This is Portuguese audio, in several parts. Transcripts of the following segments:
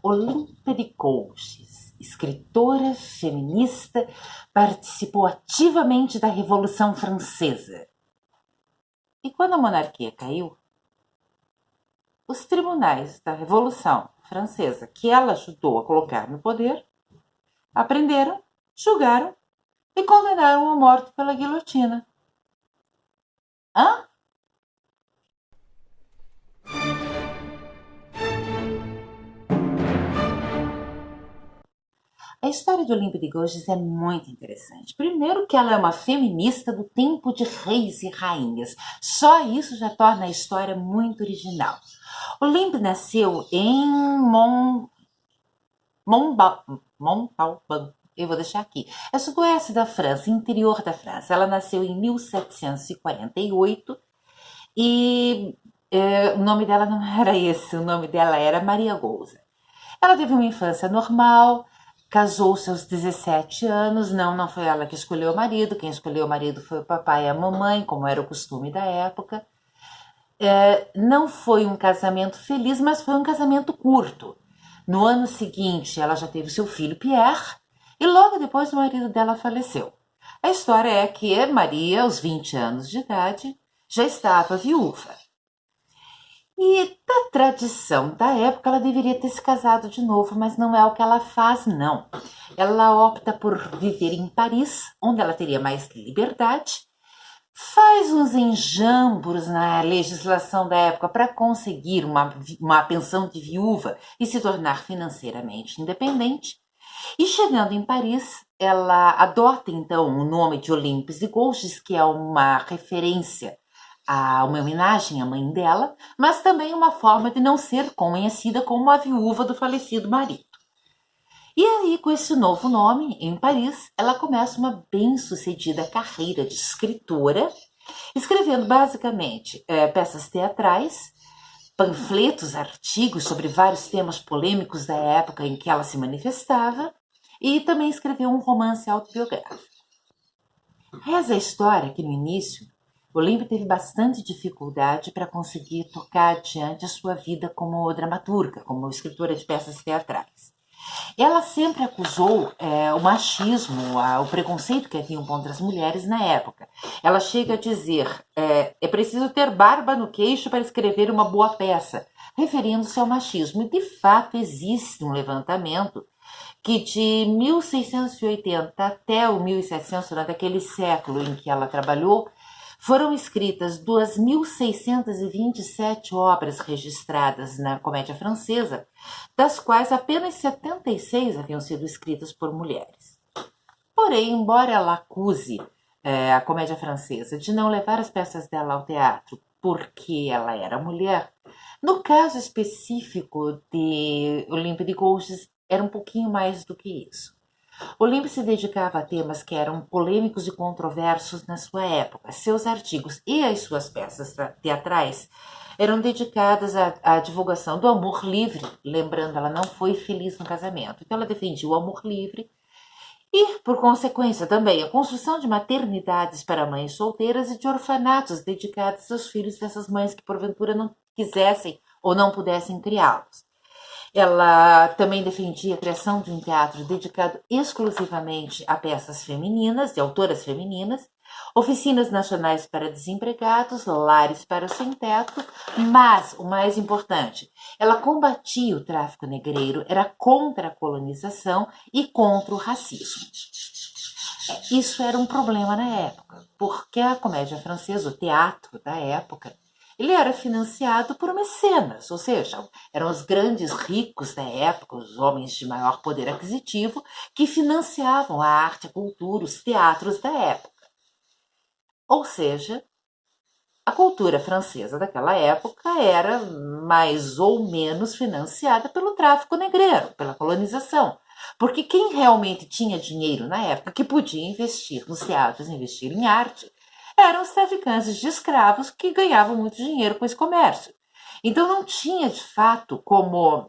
Olympe de Gouges, escritora feminista, participou ativamente da Revolução Francesa. E quando a monarquia caiu, os tribunais da Revolução Francesa, que ela ajudou a colocar no poder, aprenderam, julgaram e condenaram à morte pela guilhotina. Hã? A história de Olympe de Gouges é muito interessante. Primeiro que ela é uma feminista do tempo de reis e rainhas. Só isso já torna a história muito original. Olympe nasceu em Montauban. Eu vou deixar aqui. É sudoeste da França, interior da França. Ela nasceu em 1748 e o nome dela não era esse, o nome dela era Maria Gouza. Ela teve uma infância normal, casou-se aos 17 anos, não foi ela que escolheu o marido, quem escolheu o marido foi o papai e a mamãe, como era o costume da época. Não foi um casamento feliz, mas foi um casamento curto. No ano seguinte, ela já teve seu filho Pierre, e logo depois o marido dela faleceu. A história é que Maria, aos 20 anos de idade, já estava viúva. E da tradição da época, ela deveria ter se casado de novo, mas não é o que ela faz, não. Ela opta por viver em Paris, onde ela teria mais liberdade, faz uns enjambros na legislação da época para conseguir uma pensão de viúva e se tornar financeiramente independente. E chegando em Paris, ela adota então o nome de Olympe de Gouges, que é uma referência a uma homenagem à mãe dela, mas também uma forma de não ser conhecida como a viúva do falecido marido. E aí, com esse novo nome, em Paris, ela começa uma bem-sucedida carreira de escritora, escrevendo basicamente peças teatrais, panfletos, artigos sobre vários temas polêmicos da época em que ela se manifestava, e também escreveu um romance autobiográfico. Reza a história que no início, Olympe teve bastante dificuldade para conseguir tocar adiante a sua vida como dramaturga, como escritora de peças teatrais. Ela sempre acusou o machismo, o preconceito que haviam contra as mulheres na época. Ela chega a dizer, é preciso ter barba no queixo para escrever uma boa peça, referindo-se ao machismo. E de fato existe um levantamento que de 1680 até o 1700, durante aquele século em que ela trabalhou, foram escritas 2.627 obras registradas na comédia francesa, das quais apenas 76 haviam sido escritas por mulheres. Porém, embora ela acuse a comédia francesa de não levar as peças dela ao teatro porque ela era mulher, no caso específico de Olympe de Gouges, era um pouquinho mais do que isso. Olympe se dedicava a temas que eram polêmicos e controversos na sua época. Seus artigos e as suas peças teatrais eram dedicadas à divulgação do amor livre. Lembrando, ela não foi feliz no casamento. Então, ela defendia o amor livre e, por consequência, também a construção de maternidades para mães solteiras e de orfanatos dedicados aos filhos dessas mães que, porventura, não quisessem ou não pudessem criá-los. Ela também defendia a criação de um teatro dedicado exclusivamente a peças femininas, de autoras femininas, oficinas nacionais para desempregados, lares para os sem-teto, mas, o mais importante, ela combatia o tráfico negreiro, era contra a colonização e contra o racismo. Isso era um problema na época, porque a comédia francesa, o teatro da época, ele era financiado por mecenas, ou seja, eram os grandes ricos da época, os homens de maior poder aquisitivo, que financiavam a arte, a cultura, os teatros da época. Ou seja, a cultura francesa daquela época era mais ou menos financiada pelo tráfico negreiro, pela colonização. Porque quem realmente tinha dinheiro na época, que podia investir nos teatros, investir em arte, eram os traficantes de escravos que ganhavam muito dinheiro com esse comércio. Então não tinha, de fato, como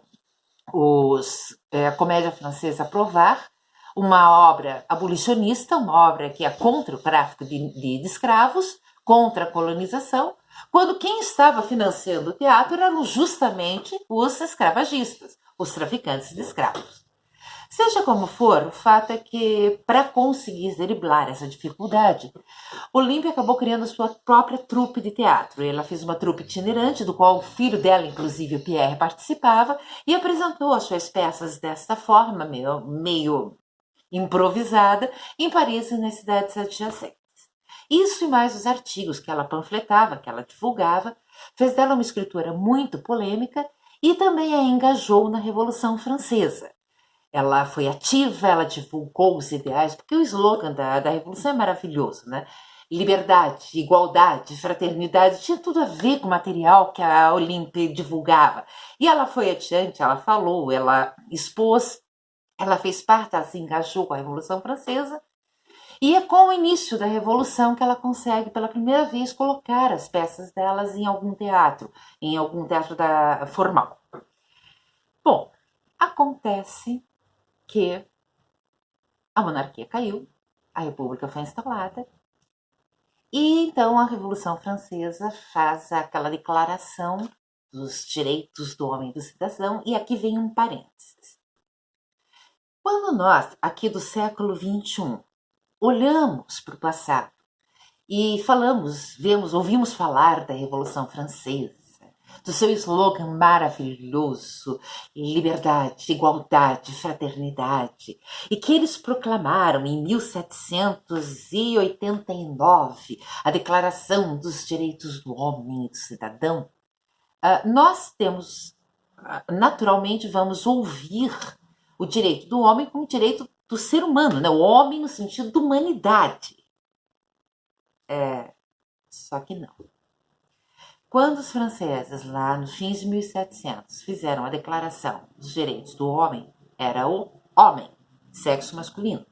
a comédia francesa aprovar uma obra abolicionista, uma obra que é contra o tráfico de escravos, contra a colonização, quando quem estava financiando o teatro eram justamente os escravagistas, os traficantes de escravos. Seja como for, o fato é que, para conseguir driblar essa dificuldade, Olímpia acabou criando sua própria trupe de teatro. Ela fez uma trupe itinerante, do qual o filho dela, inclusive o Pierre, participava, e apresentou as suas peças desta forma, meio improvisada, em Paris e nas cidades adjacentes. Isso e mais os artigos que ela panfletava, que ela divulgava, fez dela uma escritora muito polêmica e também a engajou na Revolução Francesa. Ela foi ativa, ela divulgou os ideais, porque o slogan da Revolução é maravilhoso, né? Liberdade, igualdade, fraternidade, tinha tudo a ver com o material que a Olímpia divulgava. E ela foi adiante, ela falou, ela expôs, ela fez parte, ela se engajou com a Revolução Francesa. E é com o início da Revolução que ela consegue, pela primeira vez, colocar as peças delas em algum teatro formal. Bom, acontece que a monarquia caiu, a república foi instalada, e então a Revolução Francesa faz aquela declaração dos direitos do homem e do cidadão, e aqui vem um parênteses. Quando nós, aqui do século XXI, olhamos para o passado e ouvimos falar da Revolução Francesa, do seu slogan maravilhoso, liberdade, igualdade, fraternidade, e que eles proclamaram em 1789, a Declaração dos Direitos do Homem e do Cidadão, nós naturalmente vamos ouvir o direito do homem como direito do ser humano, né? O homem no sentido de humanidade. Só que não. Quando os franceses, lá nos fins de 1700, fizeram a Declaração dos Direitos do Homem, era o homem, sexo masculino.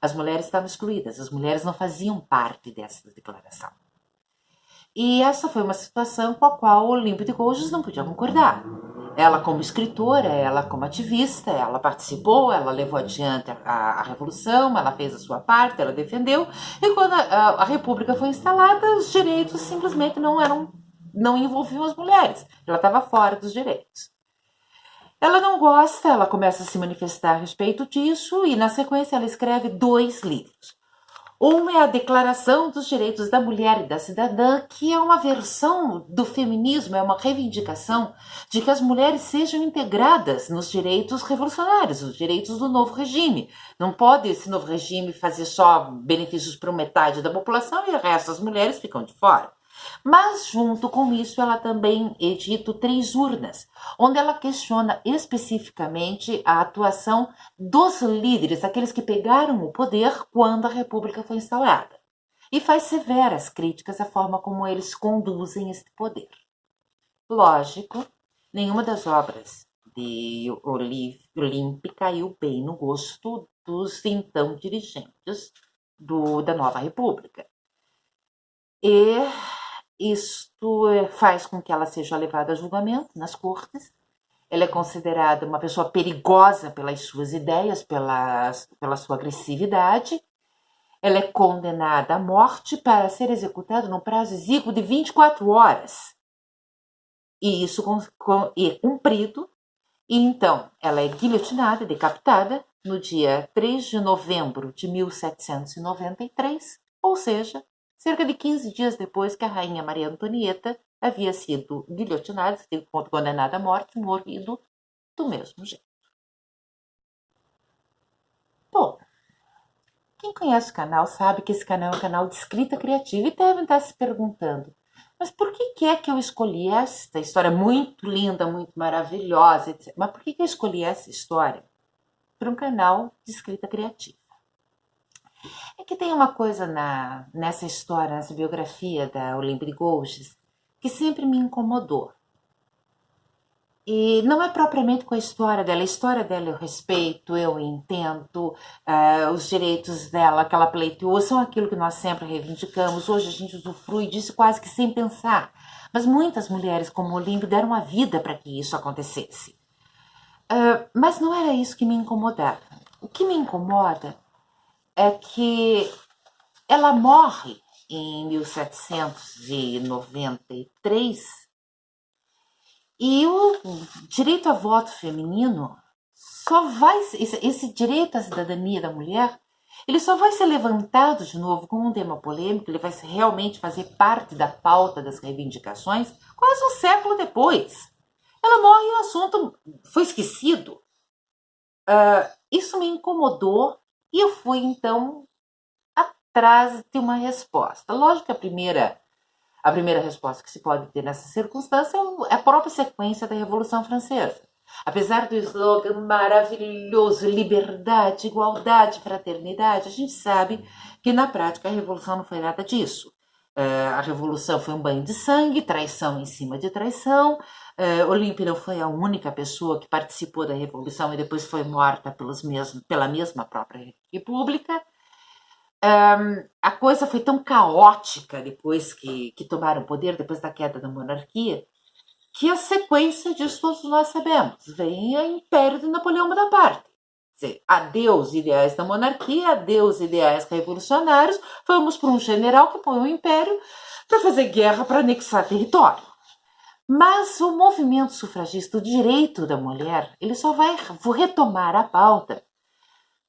As mulheres estavam excluídas, as mulheres não faziam parte dessa declaração. E essa foi uma situação com a qual Olímpia de Gouges não podia concordar. Ela como escritora, ela como ativista, ela participou, ela levou adiante a Revolução, ela fez a sua parte, ela defendeu, e quando a República foi instalada, os direitos simplesmente não envolviam as mulheres, ela estava fora dos direitos. Ela não gosta, ela começa a se manifestar a respeito disso, e na sequência ela escreve 2 livros. Um é a Declaração dos Direitos da Mulher e da Cidadã, que é uma versão do feminismo, é uma reivindicação de que as mulheres sejam integradas nos direitos revolucionários, os direitos do novo regime. Não pode esse novo regime fazer só benefícios para metade da população e o resto das mulheres ficam de fora. Mas, junto com isso, ela também edita 3 urnas, onde ela questiona especificamente a atuação dos líderes, aqueles que pegaram o poder quando a República foi instaurada, e faz severas críticas à forma como eles conduzem esse poder. Lógico, nenhuma das obras de Olímpia caiu bem no gosto dos então dirigentes da nova República. E isto faz com que ela seja levada a julgamento nas cortes. Ela é considerada uma pessoa perigosa pelas suas ideias, pela sua agressividade. Ela é condenada à morte para ser executada num prazo exíguo de 24 horas. E isso é cumprido. E então ela é guilhotinada, decapitada, no dia 3 de novembro de 1793, ou seja, cerca de 15 dias depois que a rainha Maria Antonieta havia sido guilhotinada, condenada à morte, morrido do mesmo jeito. Bom, quem conhece o canal sabe que esse canal é um canal de escrita criativa e devem estar se perguntando, mas por que é que eu escolhi esta história muito linda, muito maravilhosa, etc. Mas por que eu escolhi essa história para um canal de escrita criativa? É que tem uma coisa nessa história, nessa biografia da Olímpia de Gouges, que sempre me incomodou. E não é propriamente com a história dela eu respeito, eu entendo, os direitos dela que ela pleiteou são aquilo que nós sempre reivindicamos, hoje a gente usufrui disso quase que sem pensar. Mas muitas mulheres como Olímpia deram a vida para que isso acontecesse. Mas não era isso que me incomodava. O que me incomoda é que ela morre em 1793, e o direito a voto feminino só vai, esse direito à cidadania da mulher, ele só vai ser levantado de novo como um tema polêmico, ele vai realmente fazer parte da pauta das reivindicações quase um século depois. Ela morre e o assunto foi esquecido. Isso me incomodou e eu fui, então, atrás de uma resposta. Lógico que a primeira resposta que se pode ter nessa circunstância é a própria sequência da Revolução Francesa. Apesar do slogan maravilhoso, liberdade, igualdade, fraternidade, a gente sabe que na prática a Revolução não foi nada disso. A Revolução foi um banho de sangue, traição em cima de traição. Olímpia não foi a única pessoa que participou da Revolução e depois foi morta pela mesma própria República. A coisa foi tão caótica depois que tomaram o poder, depois da queda da monarquia, que a sequência disso todos nós sabemos. Vem o Império de Napoleão Bonaparte. Quer dizer, adeus ideais da monarquia, adeus ideais revolucionários, vamos para um general que põe o Império para fazer guerra, para anexar território. Mas o movimento sufragista, o direito da mulher, ele só vai retomar a pauta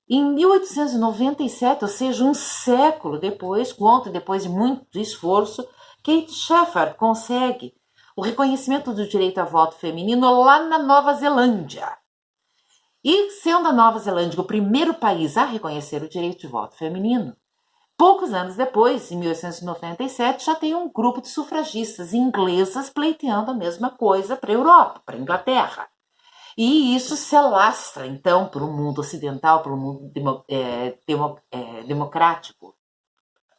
em 1897, ou seja, um século depois, depois de muito esforço, Kate Shepherd consegue o reconhecimento do direito a voto feminino lá na Nova Zelândia. E sendo a Nova Zelândia o primeiro país a reconhecer o direito de voto feminino, poucos anos depois, em 1897, já tem um grupo de sufragistas inglesas pleiteando a mesma coisa para a Europa, para a Inglaterra. E isso se alastra, então, para o mundo ocidental, para o mundo democrático,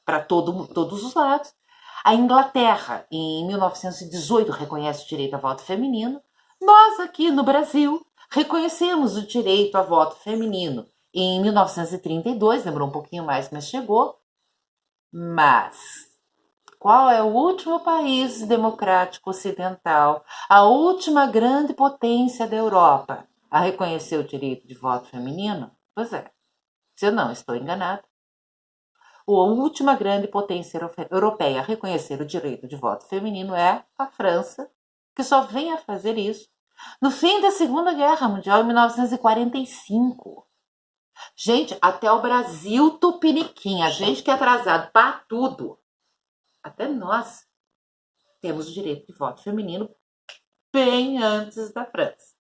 para todos os lados. A Inglaterra, em 1918, reconhece o direito a voto feminino. Nós, aqui no Brasil, reconhecemos o direito a voto feminino em 1932, demorou um pouquinho mais, mas chegou. Mas qual é o último país democrático ocidental, a última grande potência da Europa a reconhecer o direito de voto feminino? Pois é, se eu não estou enganado, a última grande potência europeia a reconhecer o direito de voto feminino é a França, que só vem a fazer isso no fim da Segunda Guerra Mundial, em 1945. Gente, até o Brasil tupiniquim, a gente que é atrasado para tudo, até nós temos o direito de voto feminino bem antes da França.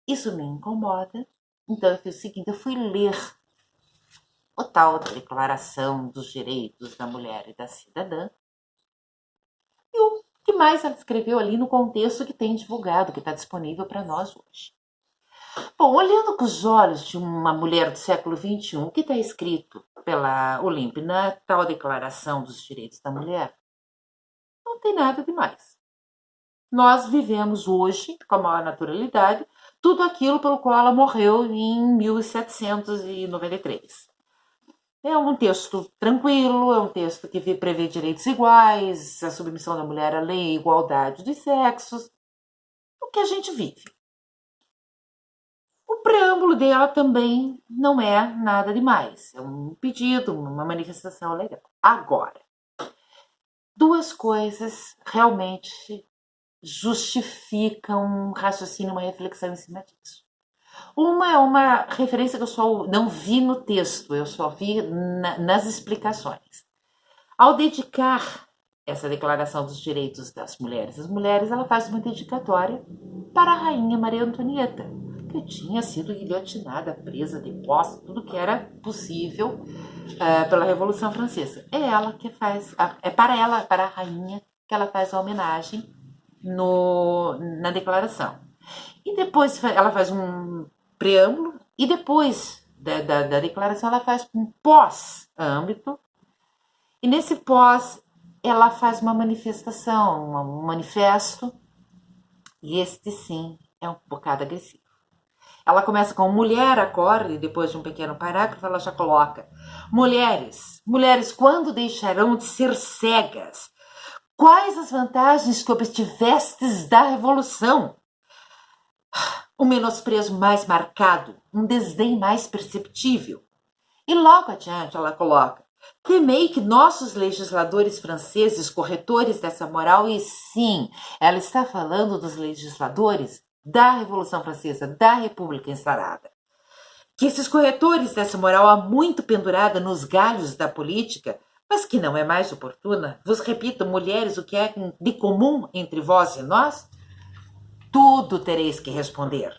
Isso me incomoda. Então eu fiz o seguinte, eu fui ler o tal da Declaração dos Direitos da Mulher e da Cidadã. E o que mais ela escreveu ali no contexto que tem divulgado, que está disponível para nós hoje. Bom, olhando com os olhos de uma mulher do século XXI, o que está escrito pela Olímpia na tal Declaração dos Direitos da Mulher, não tem nada demais. Nós vivemos hoje, com a maior naturalidade, tudo aquilo pelo qual ela morreu em 1793. É um texto tranquilo, é um texto que prevê direitos iguais, a submissão da mulher à lei, igualdade dos sexos, o que a gente vive. O preâmbulo dela também não é nada demais, é um pedido, uma manifestação legal. Agora, duas coisas realmente justificam um raciocínio, uma reflexão em cima disso. Uma é uma referência que eu só não vi no texto, eu só vi nas explicações. Ao dedicar essa Declaração dos Direitos das Mulheres às mulheres, ela faz uma dedicatória para a rainha Maria Antonieta, que tinha sido guilhotinada, presa, deposta, tudo que era possível pela Revolução Francesa. É ela que faz, para ela, para a rainha, que ela faz a homenagem na declaração. E depois ela faz um preâmbulo, e depois da declaração ela faz um pós-âmbito, e nesse pós ela faz uma manifestação, um manifesto, e este sim é um bocado agressivo. Ela começa com mulher, acorde, e depois de um pequeno parágrafo ela já coloca: mulheres, quando deixarão de ser cegas? Quais as vantagens que obtivestes da revolução? Um menosprezo mais marcado, um desdém mais perceptível. E logo adiante ela coloca: temei que nossos legisladores franceses, corretores dessa moral, e sim, ela está falando dos legisladores da Revolução Francesa, da República instaurada, que esses corretores dessa moral há muito pendurada nos galhos da política, mas que não é mais oportuna. Vos repito, mulheres, o que é de comum entre vós e nós? Tudo tereis que responder.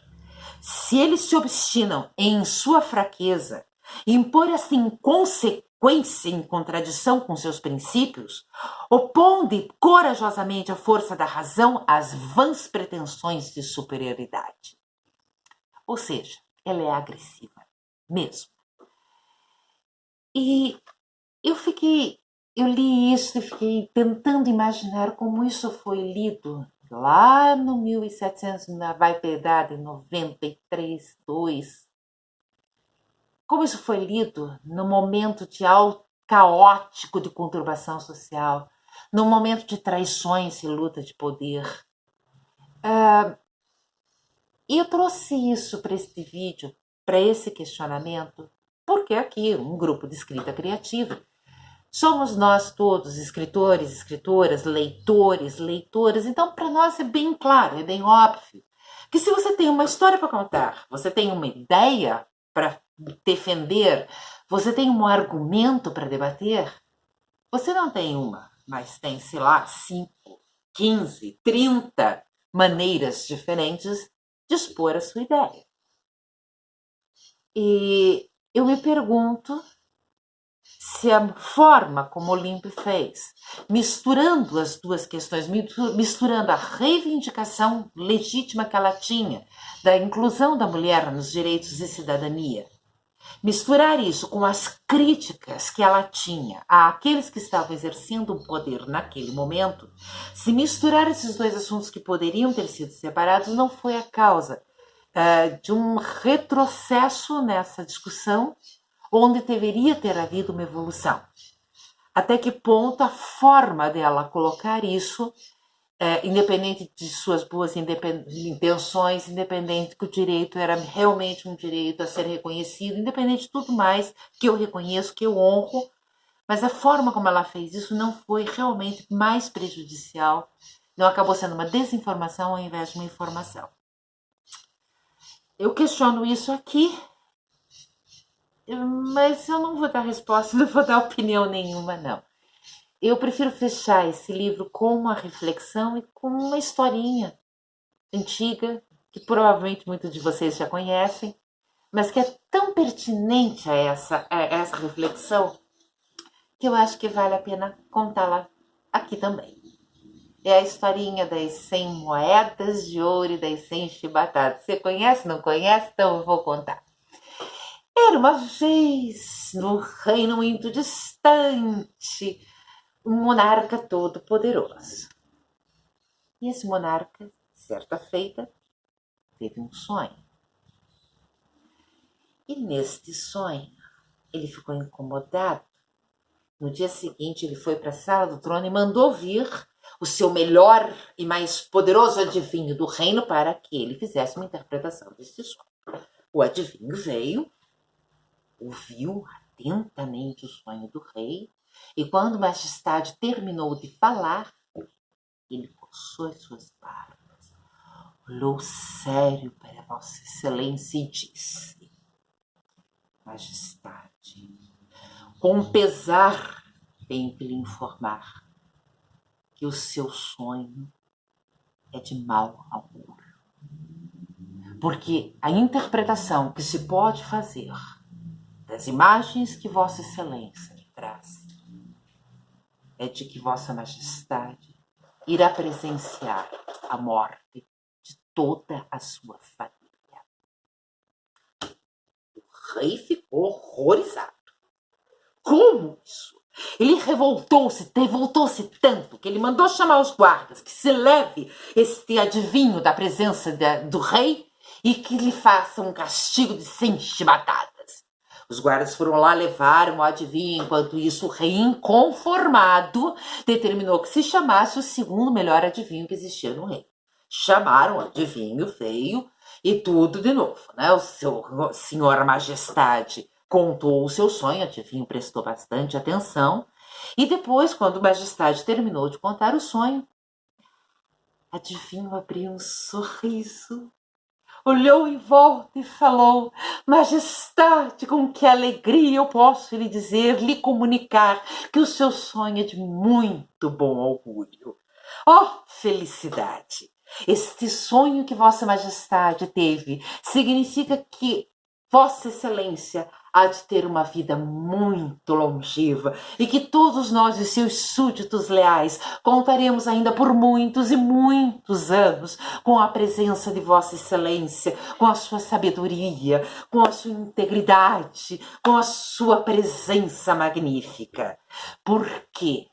Se eles se obstinam em sua fraqueza, impor essa inconsequência em contradição com seus princípios, opondo corajosamente a força da razão às vãs pretensões de superioridade. Ou seja, ela é agressiva, mesmo. E eu li isso e fiquei tentando imaginar como isso foi lido lá no 1700, na Vai Piedade, 93, 2. Como isso foi lido no momento de caótico de conturbação social, no momento de traições e luta de poder. E eu trouxe isso para este vídeo, para esse questionamento, porque aqui um grupo de escrita criativa. Somos nós todos escritores, escritoras, leitores, leitoras. Então, para nós é bem claro, é bem óbvio que se você tem uma história para contar, você tem uma ideia para defender, você tem um argumento para debater, você não tem uma, mas tem, sei lá, 5, 15, 30 maneiras diferentes de expor a sua ideia. E eu me pergunto se a forma como Olímpio fez, misturando as duas questões, misturando a reivindicação legítima que ela tinha da inclusão da mulher nos direitos e cidadania, misturar isso com as críticas que ela tinha àqueles que estavam exercendo o poder naquele momento, se misturar esses dois assuntos que poderiam ter sido separados, não foi a causa de um retrocesso nessa discussão, onde deveria ter havido uma evolução. Até que ponto a forma dela colocar isso, independente de suas boas intenções, independente que o direito era realmente um direito a ser reconhecido, independente de tudo mais que eu reconheço, que eu honro, mas a forma como ela fez isso não foi realmente mais prejudicial, não acabou sendo uma desinformação ao invés de uma informação. Eu questiono isso aqui, mas eu não vou dar resposta, não vou dar opinião nenhuma, não. Eu prefiro fechar esse livro com uma reflexão e com uma historinha antiga, que provavelmente muitos de vocês já conhecem, mas que é tão pertinente a essa reflexão, que eu acho que vale a pena contá-la aqui também. É a historinha das 100 moedas de ouro e das 100 chibatadas. Você conhece, não conhece? Então eu vou contar. Era uma vez, no reino muito distante, um monarca todo poderoso. E esse monarca, certa feita, teve um sonho. E neste sonho, ele ficou incomodado. No dia seguinte, ele foi para a sala do trono e mandou vir o seu melhor e mais poderoso adivinho do reino para que ele fizesse uma interpretação desse sonho. O adivinho veio, ouviu atentamente o sonho do rei, e quando Majestade terminou de falar, ele coçou as suas barbas, olhou sério para Vossa Excelência e disse: Majestade, com pesar tenho que lhe informar que o seu sonho é de mau augúrio. Porque a interpretação que se pode fazer das imagens que Vossa Excelência traz é de que Vossa Majestade irá presenciar a morte de toda a sua família. O rei ficou horrorizado. Como isso? Ele revoltou-se tanto que ele mandou chamar os guardas que se leve este adivinho da presença do rei e que lhe façam um castigo de 100 chibatadas. Os guardas foram lá, levaram o adivinho. Enquanto isso, o rei, inconformado, determinou que se chamasse o segundo melhor adivinho que existia no reino. Chamaram o adivinho, veio e tudo de novo, né? O seu senhor majestade contou o seu sonho, a adivinho prestou bastante atenção, e depois, quando o Majestade terminou de contar o sonho, adivinho abriu um sorriso, olhou em volta e falou: Majestade, com que alegria eu posso lhe dizer, lhe comunicar que o seu sonho é de muito bom augúrio. Oh, felicidade! Este sonho que Vossa Majestade teve significa que Vossa Excelência há de ter uma vida muito longeva e que todos nós e seus súditos leais contaremos ainda por muitos e muitos anos com a presença de Vossa Excelência, com a sua sabedoria, com a sua integridade, com a sua presença magnífica. Porque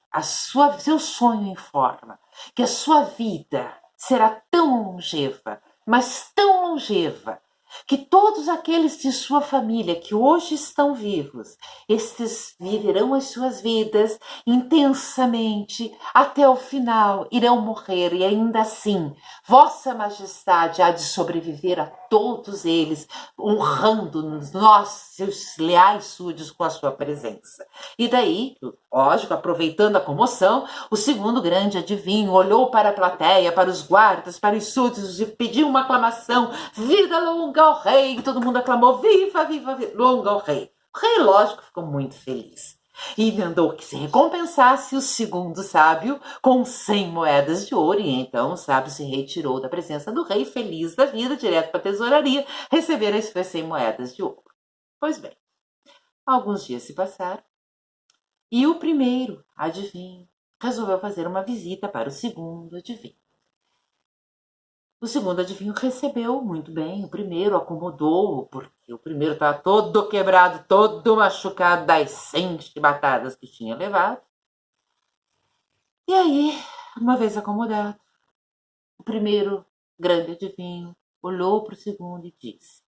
seu sonho informa que a sua vida será tão longeva, mas tão longeva, que todos aqueles de sua família que hoje estão vivos, estes viverão as suas vidas intensamente até o final, irão morrer e ainda assim Vossa Majestade há de sobreviver a todos eles, honrando nós, seus leais súditos, com a sua presença. E daí, lógico, aproveitando a comoção, o segundo grande adivinho olhou para a plateia, para os guardas, para os súditos e pediu uma aclamação: vida longa ao rei! E todo mundo aclamou: viva, viva, viva longa ao rei! O rei, lógico, ficou muito feliz e mandou que se recompensasse o segundo sábio com 100 moedas de ouro. E então o sábio se retirou da presença do rei, feliz da vida, direto para a tesouraria, receber as suas 100 moedas de ouro. Pois bem, alguns dias se passaram e o primeiro adivinho resolveu fazer uma visita para o segundo adivinho. O segundo adivinho recebeu muito bem o primeiro, acomodou-o, porque o primeiro estava todo quebrado, todo machucado das 100 chibatadas que tinha levado. E aí, uma vez acomodado, o primeiro grande adivinho olhou para o segundo e disse: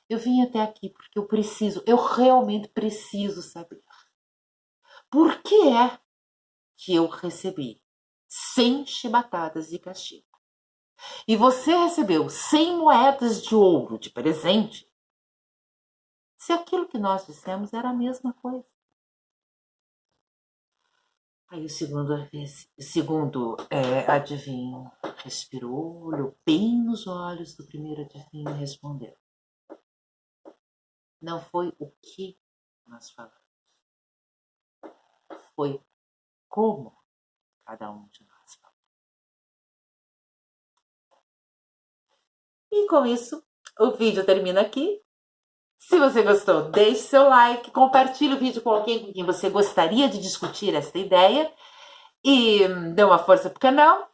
eu vim até aqui porque eu realmente preciso saber por que é que eu recebi 100 chibatadas de castigo e você recebeu 100 moedas de ouro de presente, se aquilo que nós dissemos era a mesma coisa. Aí o segundo adivinho respirou, olhou bem nos olhos do primeiro adivinho e respondeu: não foi o que nós falamos, foi como cada um de nós falou. E com isso, o vídeo termina aqui. Se você gostou, deixe seu like, compartilhe o vídeo com alguém com quem você gostaria de discutir essa ideia e dê uma força pro canal.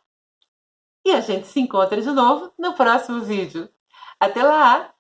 E a gente se encontra de novo no próximo vídeo. Até lá!